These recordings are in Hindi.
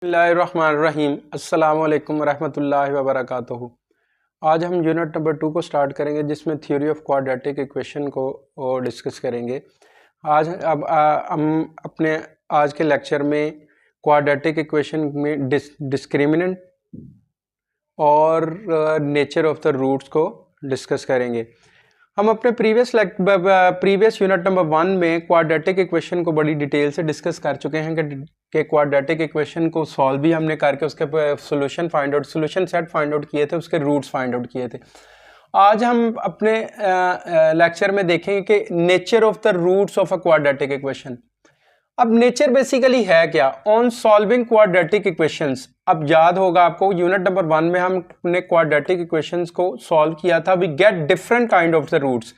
बिस्मिल्लाहिर्रहमानिर्रहीम अस्सलामु अलैकुम रहमतुल्लाहि व बरकातुहू। आज हम यूनिट नंबर 2 को स्टार्ट करेंगे जिसमें थ्योरी ऑफ क्वाड्रेटिक इक्वेशन को डिस्कस करेंगे। हम अपने आज के लेक्चर में क्वाड्रेटिक इक्वेशन में डिस्क्रिमिनेंट और नेचर ऑफ द रूट्स को डिस्कस करेंगे। हम अपने प्रीवियस यूनिट नंबर 1 में क्वाड्रेटिक इक्वेशन को बड़ी डिटेल से डिस्कस कर चुके हैं कि क्वाड्रेटिक इक्वेशन को सॉल्व भी हमने करके उसके सोल्यूशन सेट फाइंड आउट किए थे, उसके रूट्स फाइंड आउट किए थे। आज हम अपने लेक्चर में देखेंगे कि nature of the roots of a quadratic equation. अब नेचर बेसिकली है क्या? On solving quadratic equations. अब याद होगा आपको यूनिट नंबर 1 में हमने क्वाड्रेटिक इक्वेशंस को सॉल्व किया था। We get different kind of the roots.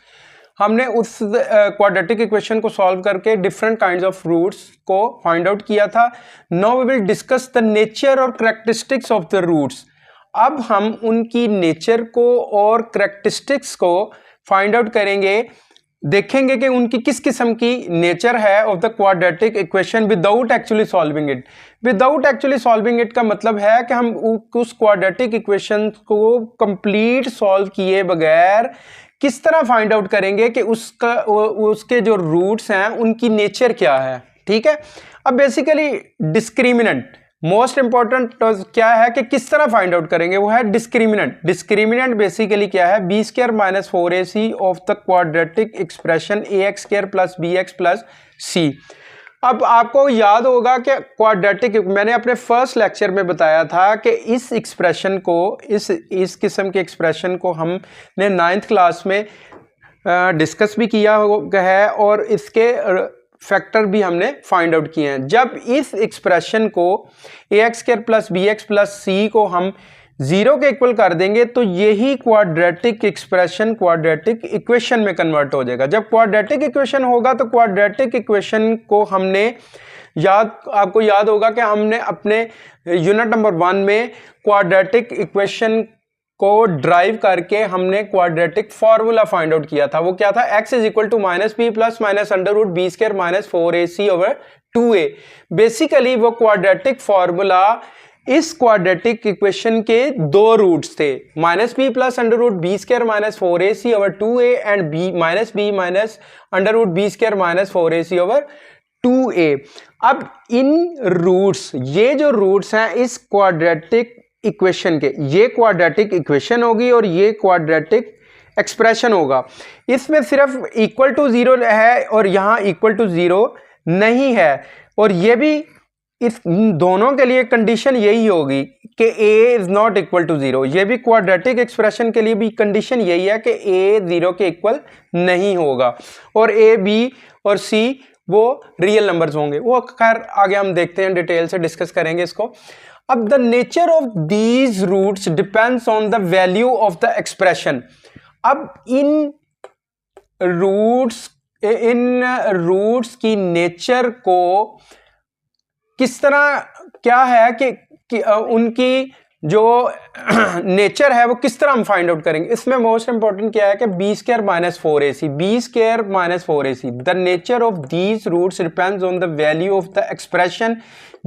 हमने उस क्वाड्रेटिक इक्वेशन को सॉल्व करके डिफरेंट काइंड्स ऑफ रूट्स को फाइंड आउट किया था। Now we will discuss the nature और कैरेक्टरिस्टिक्स ऑफ द रूट्स। अब हम उनकी नेचर को और कैरेक्टरिस्टिक्स को फाइंड आउट करेंगे, देखेंगे कि उनकी किस किस्म की नेचर है of the quadratic equation without actually solving it. Without actually solving it का मतलब है कि हम उस क्वाड्रेटिक इक्वेशन को कंप्लीट सॉल्व किए बगैर किस तरह फाइंड आउट करेंगे कि उसके जो रूट्स हैं उनकी नेचर क्या है। ठीक है। अब बेसिकली डिस्क्रिमिनेंट मोस्ट इंपॉर्टेंट क्या है कि किस तरह फाइंड आउट करेंगे, वो है डिस्क्रिमिनेंट। डिस्क्रिमिनेंट बेसिकली क्या है? B square minus 4ac of the quadratic expression ax square plus bx plus c। अब आपको याद होगा कि क्वाड्रेटिक, मैंने अपने फर्स्ट लेक्चर में बताया था कि इस एक्सप्रेशन को, इस किस्म के एक्सप्रेशन को हमने 9th क्लास में डिस्कस भी किया है और इसके फैक्टर भी हमने फाइंड आउट किए हैं। जब इस एक्सप्रेशन को ax square plus bx plus c को हम 0 के इक्वल कर देंगे तो यही क्वाड्रेटिक एक्सप्रेशन क्वाड्रेटिक इक्वेशन में कन्वर्ट हो जाएगा। जब क्वाड्रेटिक इक्वेशन होगा तो क्वाड्रेटिक इक्वेशन को हमने आपको याद होगा कि हमने अपने यूनिट नंबर 1 में क्वाड्रेटिक इक्वेशन को ड्राइव करके हमने क्वाड्रेटिक फॉर्मूला फाइंड आउट किया था। वो क्या था? x is equal to minus B plus minus under root B square minus 4ac over 2a। Basically वो क्वाड्रेटिक फॉर्मूला इस क्वाड्रेटिक इक्वेशन के दो रूट्स थे, minus B plus under root B square minus 4ac over 2a and b minus under root B square minus 4ac over 2a। अब इन रूट्स, ये जो रूट्स हैं इस क्वाड्रेटिक इक्वेशन के, ये क्वाड्रेटिक इक्वेशन होगी और ये क्वाड्रेटिक एक्सप्रेशन होगा। इसमें सिर्फ इक्वल टू 0 है और यहाँ इक्वल टू 0 नहीं है। और ये भी इस दोनों के लिए कंडीशन यही होगी कि a is not equal to 0। ये भी क्वाड्रेटिक एक्सप्रेशन के लिए भी कंडीशन यही है कि a 0 के इक्वल नहीं होगा और a b और c वो रियल नंबर्स होंगे। वो खैर आगे हम देखते हैं, डिटेल से डिस्कस करेंगे इसको। अब the nature of these roots depends on the value of the expression. अब इन रूट्स की नेचर को किस तरह, क्या है कि उनकी जो नेचर है वो किस तरह हम फाइंड आउट करेंगे। इसमें मोस्ट इंपॉर्टेंट क्या है कि b square minus 4ac, b square minus 4ac, the nature of these roots depends on the value of the expression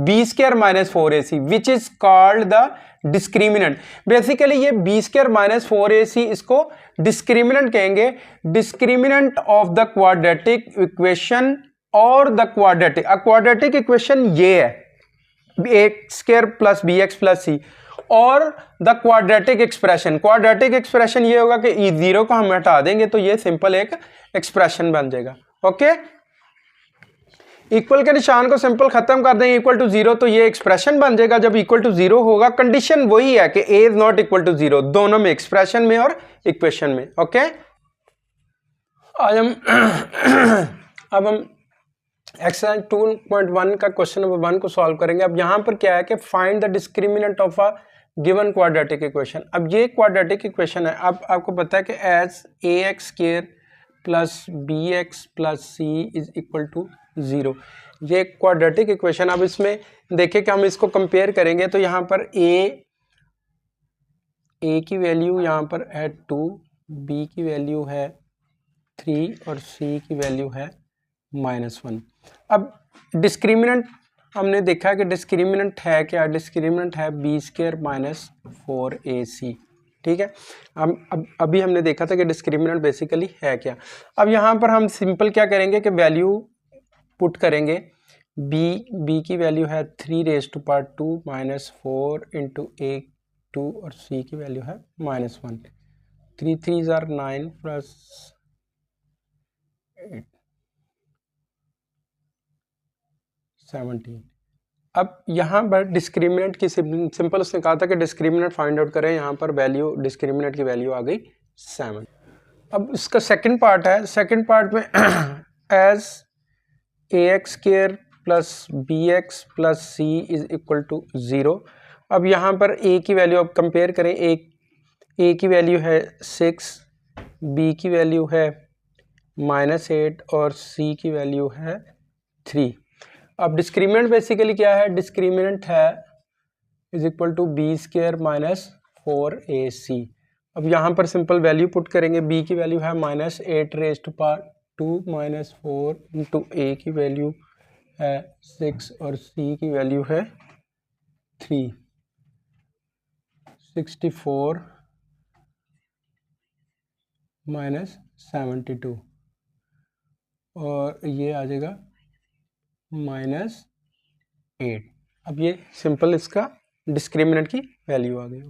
b square minus 4ac which is called the discriminant. Basically ये बी स्क्वायर माइनस 4ac इसको डिस्क्रिमिनेंट कहेंगे। Discriminant of the quadratic equation और द क्वाड्रेटिक इक्वेशन ये है ax square plus bx plus c और द क्वाड्रेटिक एक्सप्रेशन ये होगा कि 0 को हम हटा देंगे तो ये सिंपल एक एक्सप्रेशन बन जाएगा। ओके, इक्वल के निशान को सिंपल खत्म कर देंगे, इक्वल टू 0 तो ये एक्सप्रेशन बन जाएगा। जब इक्वल टू 0 होगा कंडीशन वही है कि a is not equal to 0, दोनों में, एक्सप्रेशन में और इक्वेशन में। ओके, अब हम एक्सरसाइज 2.1 का क्वेश्चन नंबर 1 को सॉल्व करेंगे। अब यहां पर क्या है कि find the discriminant of a given quadratic equation. अब ये क्वाड्रेटिक इक्वेशन है। अब आपको पता है कि as ax square plus bx plus c is equal to 0, ये क्वाड्रेटिक इक्वेशन। अब इसमें देखें कि हम इसको कंपेयर करेंगे तो यहाँ पर a की वैल्यू यहाँ पर है 2, b की वैल्यू है 3 और c की वैल्यू है -1। अब डिस्क्रिमिनेंट हमने देखा कि डिस्क्रिमिनेंट है क्या, डिस्क्रिमिनेंट है बी स्क्वायर माइनस 4ac। ठीक है, अब अभी हमने देखा था कि डिस्क्रिमिनेंट बेसिकली है क्या। अब यहाँ पर हम सिंपल क्या करेंगे कि वैल्यू पुट करेंगे, बी की वैल्यू है 3⁻² माइनस 4 इंटू ए 2 और सी की वैल्यू है -1। 3 3 are 9 प्लस 8 17। अब यहाँ पर डिस्क्रिमिनेंट की सिंपल उसने कहा था कि डिस्क्रिमिनेंट फाइंड आउट करें, यहाँ पर वैल्यू डिस्क्रिमिनेंट की वैल्यू आ गई 7। अब इसका सेकंड पार्ट है, सेकंड पार्ट में as ax² plus bx plus c is equal to 0। अब यहाँ पर a की वैल्यू अब कंपेयर करें, a की वैल्यू है 6, b की वैल्यू है -8 और c की वैल्यू है 3। अब डिस्क्रिमिनेंट बेसिकली क्या है, डिस्क्रिमिनेंट है is equal to B square minus 4ac। अब यहाँ पर सिंपल वैल्यू पुट करेंगे, b की वैल्यू है -8⁻² माइनस 4 इंटू ए की वैल्यू है 6 और c की वैल्यू है 3। 64 माइनस 72 और ये आ जाएगा -8। अब ये सिंपल इसका डिस्क्रिमिनेंट की वैल्यू आ गई।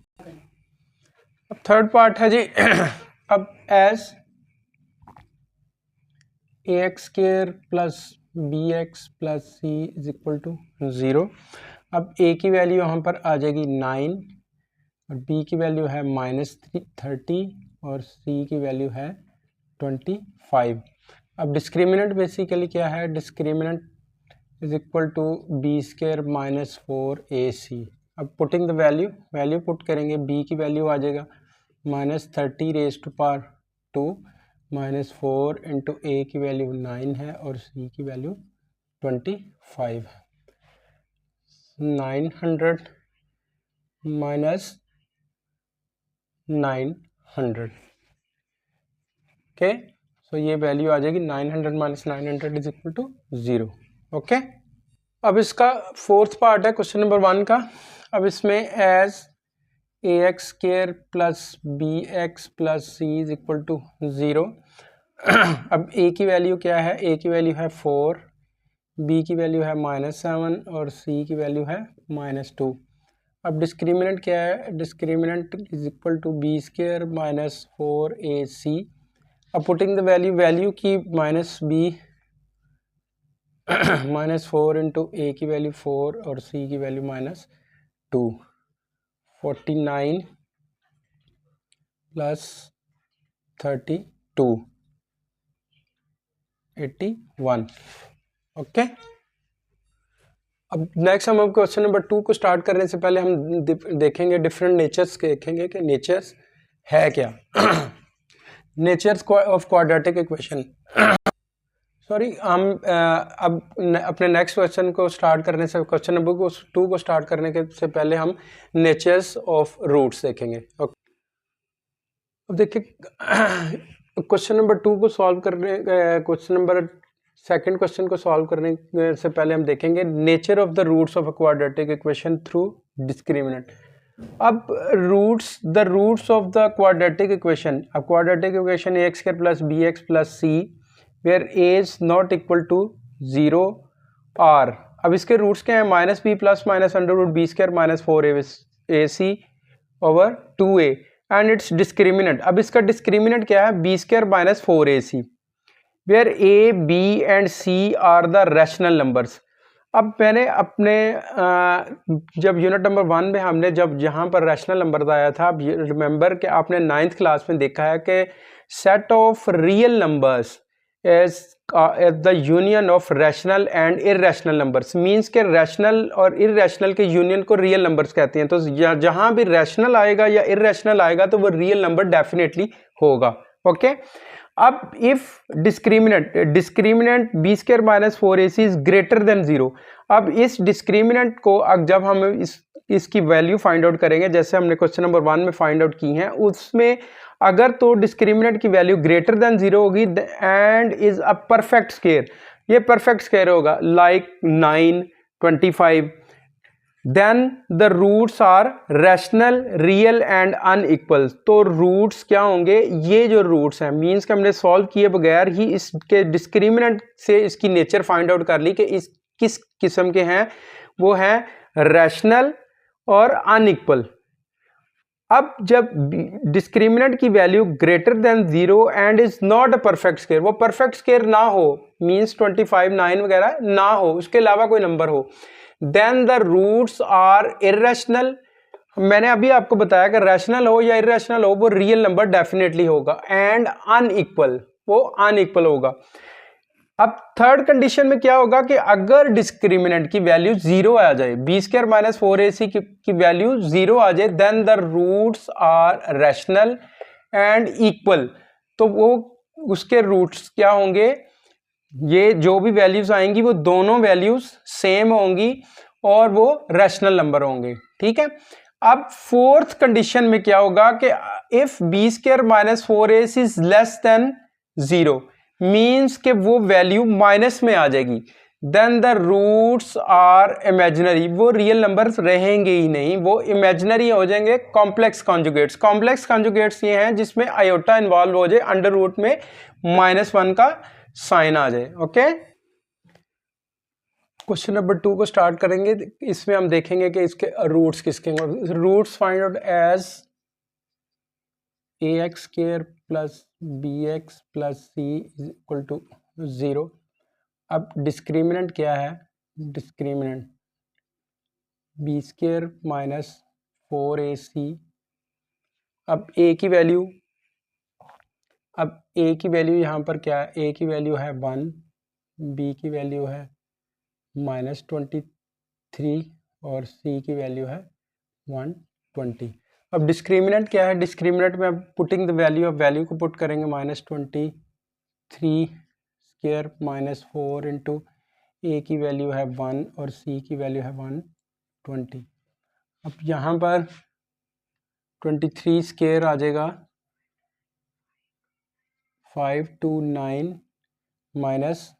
अब थर्ड पार्ट है जी अब as ax² plus bx plus c is equal to 0। अब a की वैल्यू यहाँ पर आ जाएगी 9 और b की वैल्यू है -30 और c की वैल्यू है 25। अब डिस्क्रिमिनेंट बेसिकली क्या है, discriminant is equal to B square minus 4ac। अब पुटिंग द वैल्यू पुट करेंगे, b की वैल्यू आ जाएगा -30⁻² माइनस 4 इंटू ए की वैल्यू 9 है और c की वैल्यू 25 है। 900 माइनस 900, ओके, सो ये वैल्यू आ जाएगी 900 minus 900 is equal to 0। Okay, अब इसका फोर्थ पार्ट है क्वेश्चन नंबर 1 का। अब इसमें as ax² plus bx plus c is equal to 0। अब a की वैल्यू क्या है, a की वैल्यू है 4, b की वैल्यू है -7 और c की वैल्यू है -2। अब डिस्क्रिमिनेंट क्या है, discriminant is equal to B square minus 4ac। अब पुटिंग द वैल्यू की -4 इंटू ए की वैल्यू 4 और c की वैल्यू -2। 49 प्लस 32 81। ओके, अब नेक्स्ट हम क्वेश्चन नंबर 2 को स्टार्ट करने से पहले हम देखेंगे डिफरेंट नेचर्स, देखेंगे कि नेचर्स है क्या। Natures of quadratic equation. Sorry, हम अब अपने नेक्स्ट क्वेश्चन को स्टार्ट करने से, क्वेश्चन नंबर 2 को स्टार्ट करने के से पहले हम नेचर्स ऑफ रूट्स देखेंगे। ओके, अब देखिए क्वेश्चन नंबर 2 को सॉल्व करने, क्वेश्चन नंबर सेकंड क्वेश्चन को सॉल्व करने से पहले हम देखेंगे nature of the roots of a quadratic equation through discriminant. अब the roots of the quadratic equation, अब quadratic equation ax² plus bx plus c where a is not equal to 0 आर। अब इसके रूट्स क्या है, -b plus -√b² minus 4ac over 2a and it's discriminant. अब इसका डिस्क्रिमिनेंट क्या है, b² minus 4ac where a, b and c are the rational numbers. अब मैंने अपने जब यूनिट नंबर 1 में हमने जब जहाँ पर रैशनल नंबर आया था, अब रिमेंबर कि आपने 9th क्लास में देखा है कि set of real numbers is the union of rational and irrational numbers. Means के रैशनल और इररेशनल के यूनियन को रियल नंबर्स कहते हैं। तो जहाँ भी रैशनल आएगा या इररेशनल आएगा तो वो रियल नंबर डेफिनेटली होगा। ओके, अब if discriminant b² minus 4ac is greater than 0। अब इस डिस्क्रिमिनेंट को जब हम इसकी वैल्यू फाइंड आउट करेंगे, जैसे हमने क्वेश्चन नंबर 1 में फाइंड आउट की हैं, उसमें अगर तो डिस्क्रिमिनेंट की वैल्यू ग्रेटर देन 0 होगी and is a perfect square, ये परफेक्ट स्क्वायर होगा, like 9, 25, then the roots are rational, real and unequal. तो रूट्स क्या होंगे, ये जो रूट्स हैं मीन्स कि हमने सॉल्व किए बगैर ही इसके डिस्क्रिमिनेंट से इसकी नेचर फाइंड आउट कर ली कि इस किस किस्म के हैं, वो हैं रैशनल और अनइक्वल। अब जब डिस्क्रिमिनेंट की value greater than 0 and is not a perfect square, वो परफेक्ट स्केयर ना हो, मीन्स 25, 9 वगैरह ना हो, उसके अलावा कोई नंबर हो, then the roots are irrational. मैंने अभी आपको बताया कि रैशनल हो या इरेशनल हो, वो रियल नंबर डेफिनेटली होगा, एंड अनइक्वल, वो अनइक्वल होगा। अब थर्ड कंडीशन में क्या होगा कि अगर डिस्क्रिमिनेंट की वैल्यू 0 आ जाए, बी स्क्वायर माइनस 4ac की वैल्यू 0 आ जाए, then the roots are rational and equal. तो वो उसके रूट्स क्या होंगे, ये जो भी वैल्यूज आएंगी वो दोनों वैल्यूज सेम होंगी और वो रैशनल नंबर होंगे। ठीक है। अब फोर्थ कंडीशन में क्या होगा कि if B square minus 4ac is less than 0, means के वो वैल्यू माइनस में आ जाएगी, then the roots are imaginary, वो रियल नंबर्स रहेंगे ही नहीं, वो इमेजिनरी हो जाएंगे। कॉम्प्लेक्स कॉन्जुगेट्स, कॉम्प्लेक्स कॉन्जुगेट्स ये हैं जिसमें आयोटा इन्वॉल्व हो जाए, अंडर रूट में -1 का साइन आ जाए। ओके, क्वेश्चन नंबर 2 को स्टार्ट करेंगे। इसमें हम देखेंगे कि इसके रूट्स किसके, roots find out as ax square plus bx plus c is equal to 0। अब डिस्क्रिमिनेंट क्या है, discriminant B square minus 4ac। अब a की वैल्यू, अब a की वैल्यू यहाँ पर क्या है, a की वैल्यू है 1, b की वैल्यू है -23 और c की वैल्यू है 120। अब डिस्क्रिमिनेंट क्या है, डिस्क्रिमिनेंट में अब putting the value, of value को पुट करेंगे, -23 स्क्वायर माइनस 4 इंटू ए की वैल्यू है 1 और सी की वैल्यू है 120। अब यहाँ पर 23 स्क्वायर आ जाएगा 529 माइनस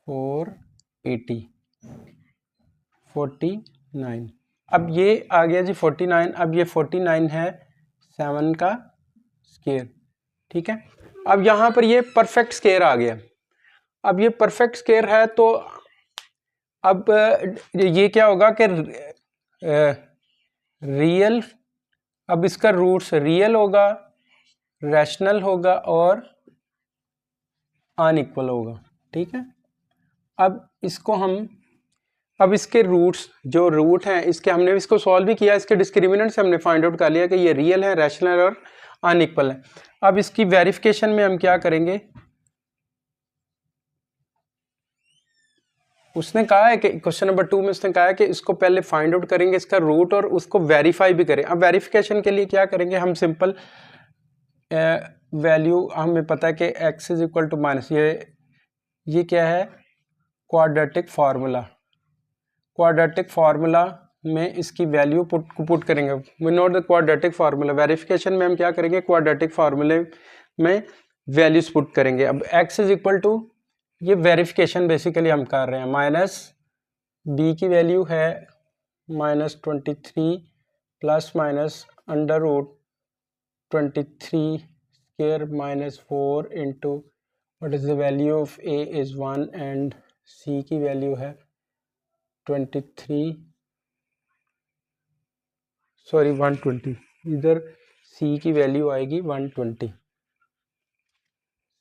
480 49। अब ये आ गया जी 49। अब ये 49 है 7 का स्क्वायर। ठीक है। अब यहाँ पर ये परफेक्ट स्क्वायर आ गया। अब ये परफेक्ट स्क्वायर है तो अब ये क्या होगा कि रियल, अब इसका रूट्स रियल होगा, रैशनल होगा और अनइक्वल होगा। ठीक है। अब इसको हम, अब इसके रूट्स, जो रूट हैं इसके, हमने इसको सॉल्व भी किया, इसके डिस्क्रिमिनेंट से हमने फाइंड आउट कर लिया कि ये रियल है, रैशनल और अनइक्वल है। अब इसकी वेरिफिकेशन में हम क्या करेंगे, उसने कहा है कि क्वेश्चन नंबर 2 में उसने कहा है कि इसको पहले फाइंड आउट करेंगे इसका रूट और उसको वेरीफाई भी करें। अब वेरिफिकेशन के लिए क्या करेंगे, हम सिंपल वैल्यू, हमें पता है कि x is equal to minus, ये क्या है, क्वाड्रेटिक फार्मूला, क्वाड्रेटिक फार्मूला में इसकी वैल्यू पुट करेंगे। We note the quadratic formula. Verification में हम क्या करेंगे, क्वाड्रेटिक फार्मूले में वैल्यूज पुट करेंगे। अब x इज इक्वल टू, ये वेरिफिकेशन बेसिकली हम कर रहे हैं, माइनस b की वैल्यू है -23 plus minus under root 23 square minus 4 into what is the value of a is 1 and c की वैल्यू है 120, इधर c की वैल्यू आएगी 120,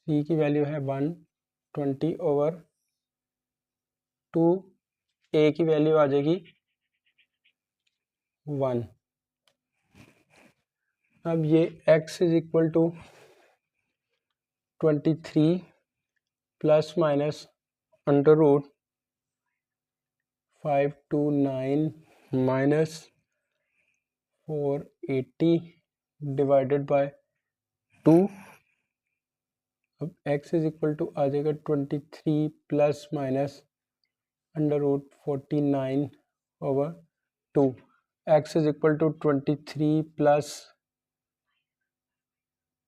c की वैल्यू है 120 ओवर 2, a की वैल्यू आ जाएगी 1। अब ये x is equal to 23 plus minus under root 529 minus 480 divided by 2। अब x इज इक्वल टू आ जाएगा 23 plus minus under root 49 over 2। x is equal to 23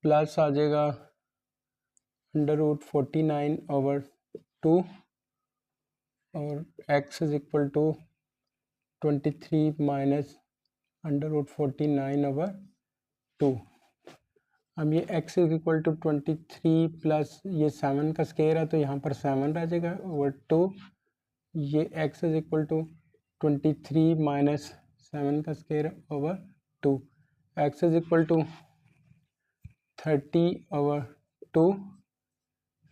plus आ जाएगा अंडर रूट 49 ओवर 2 और x is equal to 23 minus √49/2। अब ये x is equal to 23 plus ये 7 का स्क्वायर है तो यहाँ पर 7 रह जाएगा ओवर 2। ये x is equal to 23 minus 7 का square over 2। x is equal to 30/2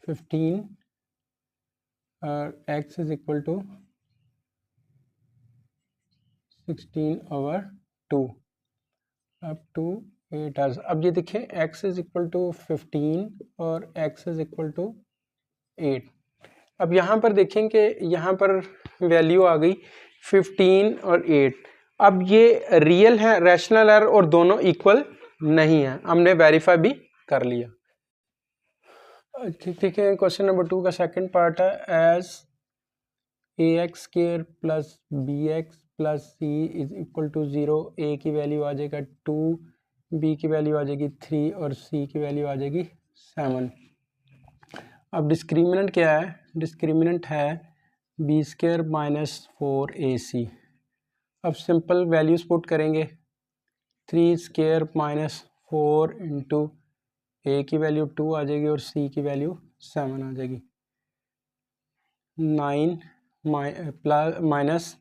15 और x is equal to 16/2 up to 8 hours. अब ये देखिए x इज इक्वल टू 15 और x इज इक्वल टू 8। अब यहाँ पर देखेंगे यहाँ पर वैल्यू आ गई 15 और 8। अब ये रियल है, रैशनल है और दोनों इक्वल नहीं है, हमने वेरीफाई भी कर लिया। ठीक है, क्वेश्चन नंबर 2 का सेकंड पार्ट है as ax² plus bx plus c is equal to 0। a की वैल्यू आ जाएगा 2, b की वैल्यू आ जाएगी 3 और c की वैल्यू आ जाएगी 7। अब डिस्क्रिमिनेंट क्या है? डिस्क्रिमिनेंट है b² माइनस 4ac। अब सिंपल वैल्यूज पुट करेंगे 3² माइनस 4 इंटू a की वैल्यू 2 आ जाएगी और c की वैल्यू 7 आ जाएगी। 9 माइनस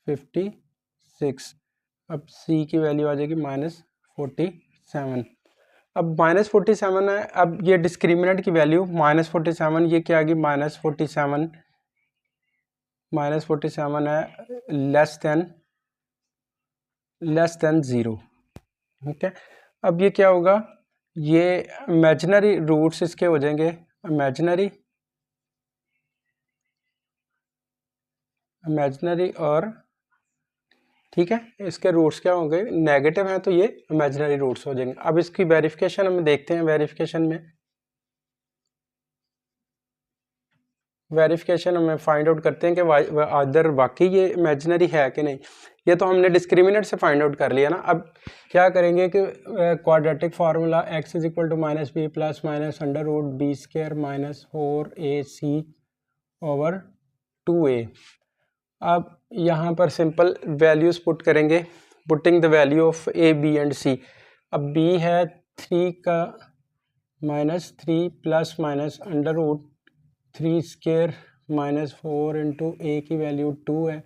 56। अब c की वैल्यू आ जाएगी -47। अब -47 है। अब ये डिस्क्रिमिनेंट की वैल्यू -47, ये क्या आ गई -47 है लेस देन 0। ठीक है, अब ये क्या होगा? ये इमेजिनरी रूट्स इसके हो जाएंगे इमेजिनरी और ठीक है, इसके रूट्स क्या होंगे? नेगेटिव हैं तो ये इमेजिनरी रूट्स हो जाएंगे। अब इसकी वेरिफिकेशन हम देखते हैं। वेरिफिकेशन में फाइंड आउट करते हैं कि अदर वाकई ये इमेजिनरी है कि नहीं। ये तो हमने डिस्क्रिमिनेंट से फाइंड आउट कर लिया ना। अब क्या करेंगे कि quadratic formula x is equal to minus B plus minus √b² minus 4ac over 2a। अब यहाँ पर सिंपल वैल्यूज पुट करेंगे, putting the value of a b and c। अब b है 3 का -3 plus minus √3² minus 4 into a की वैल्यू 2 है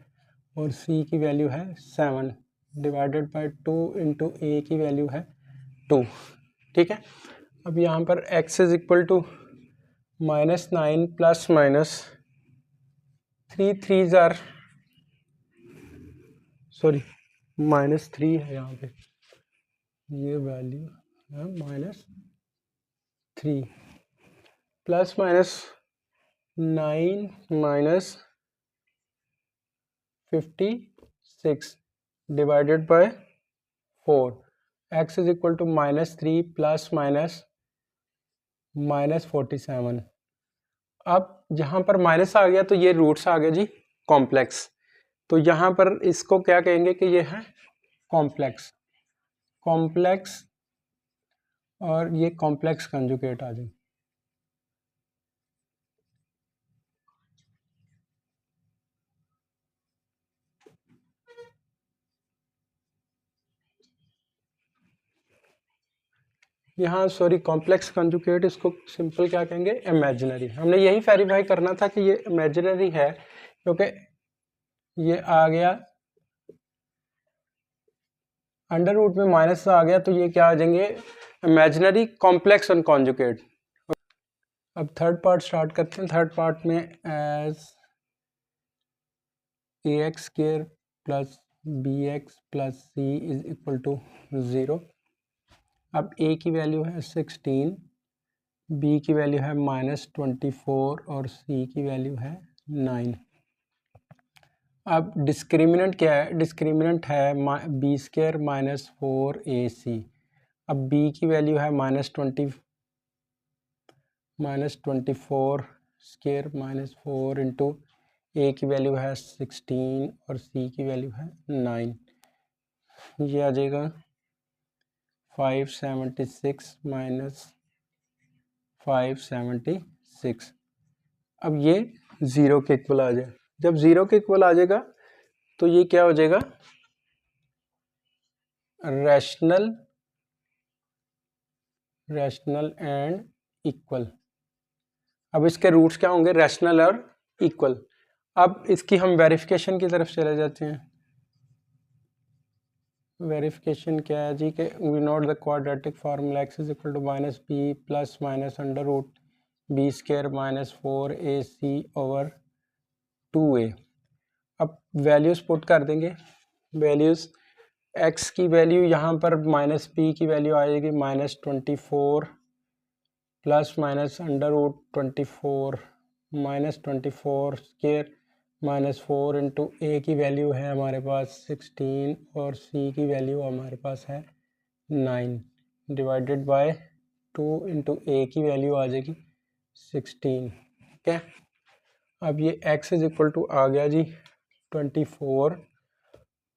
और c की वैल्यू है 7 डिवाइडेड बाय 2 इंटू a की वैल्यू है 2। ठीक है, अब यहाँ पर x is equal to -9 plus minus 3 3 जार सॉरी -3 है यहाँ पे, ये वैल्यू है -3 plus minus 9 minus 56 divided by 4। x is equal to -3 plus minus -47। अब यहाँ पर माइनस आ गया तो ये रूट्स आ गया जी कॉम्प्लेक्स। तो यहाँ पर इसको क्या कहेंगे कि ये है कॉम्प्लेक्स और ये कॉम्प्लेक्स कंजुगेट आ जाए। यहाँ सॉरी कॉम्प्लेक्स कंजुगेट, इसको सिंपल क्या कहेंगे? इमेजिनरी। हमने यही वेरीफाई करना था कि ये इमेजिनरी है, क्योंकि ये आ गया अंडर रूट में माइनस आ गया तो ये क्या आ जाएंगे? इमेजिनरी कॉम्प्लेक्स और कॉन्जुगेट। अब थर्ड पार्ट स्टार्ट करते हैं। थर्ड पार्ट में as ax² plus bx plus c is equal to 0। अब a की वैल्यू है 16, b की वैल्यू है -24 और c की वैल्यू है 9। अब डिस्क्रिमिनेंट क्या है? डिस्क्रिमिनेंट है b² माइनस 4ac। अब b की वैल्यू है -24 माइनस 4 इंटू a की वैल्यू है 16 और c की वैल्यू है 9। ये आ जाएगा 576 माइनस 576। अब ये 0 के इक्वल आ जाए। जब 0 के इक्वल आ जाएगा तो ये क्या हो जाएगा, रैशनल एंड इक्वल। अब इसके रूट्स क्या होंगे, रैशनल और इक्वल। अब इसकी हम वेरिफिकेशन की तरफ चले जाते हैं। वेरिफिकेशन क्या है जी, कि we note the quadratic formula x is equal to minus B plus minus under root B square minus 4ac over 2a। अब वैल्यूज पुट कर देंगे। वैल्यूज x की वैल्यू यहाँ पर माइनस बी की वैल्यू आएगी -24 plus minus under root 24 -24 square -4 into a की वैल्यू है हमारे पास 16 और सी की वैल्यू हमारे पास है 9 डिवाइडेड बाय 2 इंटू ए की वैल्यू आ जाएगी 16। ठीक है, अब ये x इज इक्वल टू आ गया जी 24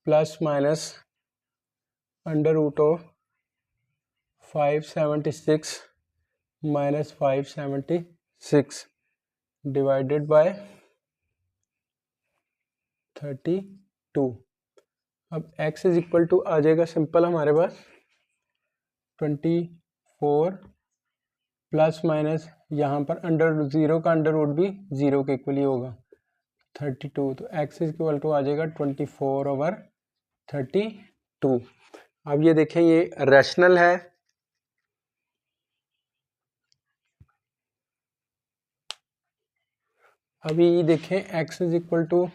plus minus under root of 576 minus 576 divided by 32। अब x इज इक्वल टू आ जाएगा सिंपल हमारे पास 24 प्लस माइनस यहाँ पर अंडर 0 का अंडर रूट भी 0 के इक्वल ही होगा 32। तो x इज इक्वल टू आ जाएगा 24 ओवर 32। अब ये देखें ये रैशनल है। अभी देखें x इज इक्वल टू,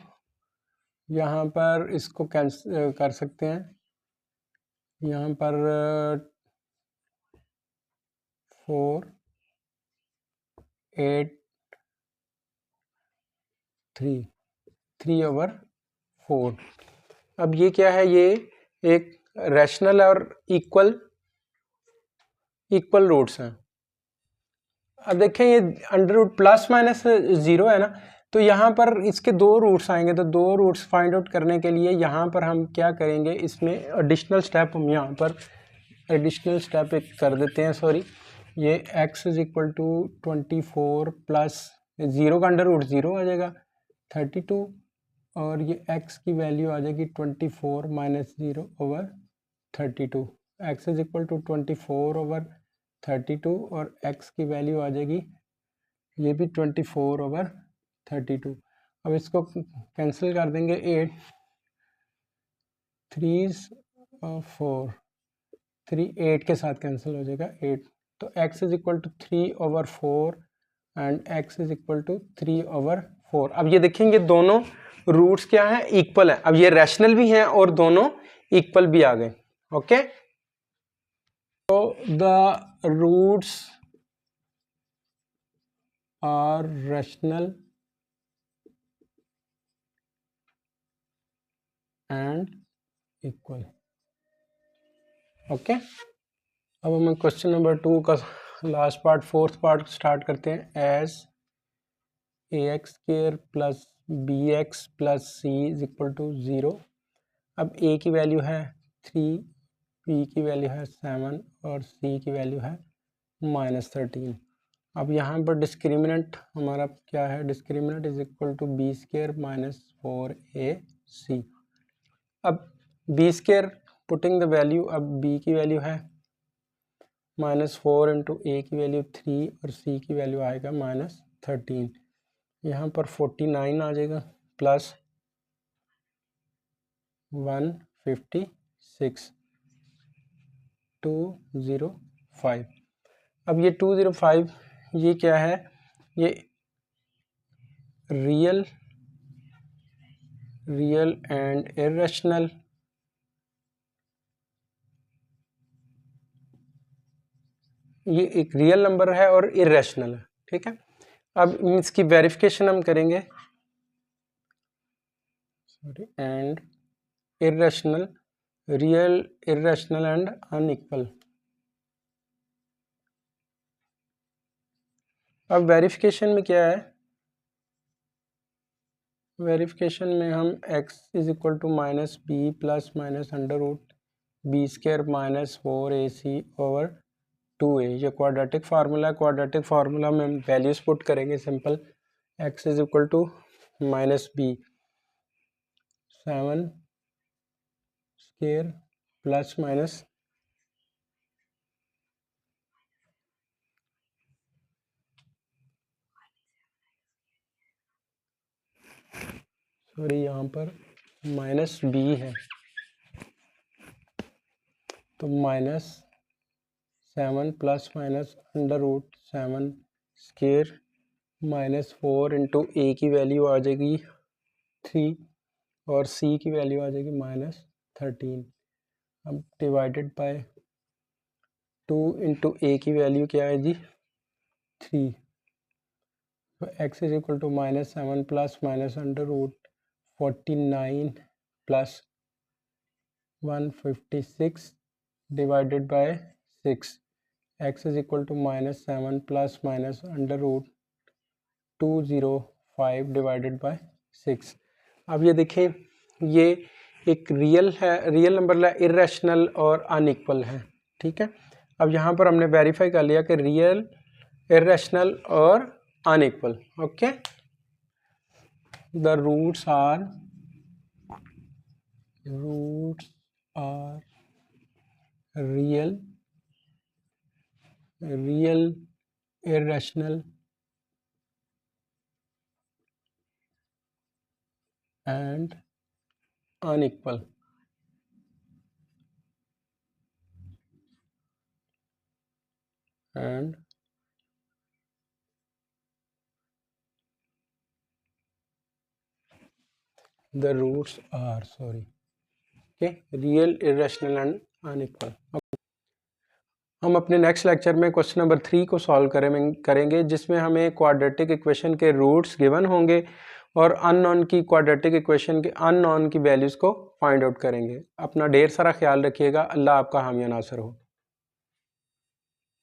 यहाँ पर इसको कैंसिल कर सकते हैं। यहाँ पर 4 8 3 ओवर 4। अब ये क्या है, ये एक रैशनल और इक्वल रूट्स हैं। अब देखें ये अंडर रूट प्लस माइनस 0 है ना, तो यहाँ पर इसके दो रूट्स आएंगे। तो दो रूट्स फाइंड आउट करने के लिए यहाँ पर हम क्या करेंगे, इसमें एडिशनल स्टेप हम यहाँ पर एडिशनल स्टेप एक कर देते हैं। सॉरी, ये x is equal to 24 plus 0 का अंडर रूट 0 आ जाएगा 32 और ये x की वैल्यू आ जाएगी 24 minus 0 over 32। x is equal to 24 over 32 और x की वैल्यू आ जाएगी ये भी 24 ओवर 32। अब इसको कैंसिल कर देंगे, 8 3 4 3 8 के साथ कैंसिल हो जाएगा 8। तो x is equal to 3 over 4 and x is equal to 3 over 4। अब ये देखेंगे दोनों रूट्स क्या है, इक्वल है। अब ये रैशनल भी हैं और दोनों इक्वल भी आ गए। ओके, तो the roots are rational and equal. Okay, अब हम क्वेश्चन नंबर 2 का last part, fourth part start करते हैं। As ax square plus bx plus c is equal to 0। अब a की वैल्यू है 3, b की वैल्यू है 7 और c की वैल्यू है -13। अब यहाँ पर डिस्क्रिमिनेंट हमारा क्या है, discriminant is equal to B square minus 4ac। अब B square putting the value, अब b की वैल्यू है -4 इंटू ए की वैल्यू 3 और c की वैल्यू आएगा -13। यहाँ पर 49 आ जाएगा प्लस 156 205। अब ये 205 ये क्या है, ये रियल एंड इरेशनल, ये एक रियल नंबर है और इरेशनल है। ठीक है, अब इसकी वेरिफिकेशन हम करेंगे। Sorry, and irrational, real, irrational and unequal. अब वेरिफिकेशन में क्या है, वेरिफिकेशन में हम x is equal to minus B plus minus under root B square minus 4ac over 2a, ये क्वाड्रेटिक फार्मूला है। क्वाड्रेटिक फार्मूला में हम वैल्यूज पुट करेंगे simple. x is equal to minus B 7 square plus minus sorry यहाँ पर माइनस बी है तो minus 7 plus minus under root 7 square minus 4 into a की वैल्यू आ जाएगी 3 और सी की वैल्यू आ जाएगी माइनस 13। अब डिवाइडेड बाय 2 इंटू ए की वैल्यू क्या है जी 3। तो x is equal to minus 7 plus minus under root 49 plus 156 divided by 6। x is equal to minus 7 plus minus under root 205 divided by 6। अब ये देखें ये एक रियल है, रियल नंबर है, इरेशनल और अनइक्वल है, ठीक है। अब यहाँ पर हमने वेरीफाई कर लिया कि रियल, इरेशनल और unequal, okay. The roots are real, irrational and unequal. And the roots are real, irrational and unequal. हम अपने नेक्स्ट लेक्चर में क्वेश्चन नंबर 3 को सॉल्व करेंगे जिसमें हमें क्वाड्रेटिक इक्वेशन के रूट्स गिवन होंगे और अननोन की क्वाड्रेटिक इक्वेशन के अननोन की वैल्यूज़ को फाइंड आउट करेंगे। अपना ढेर सारा ख्याल रखिएगा। अल्लाह आपका हामी नासर हो।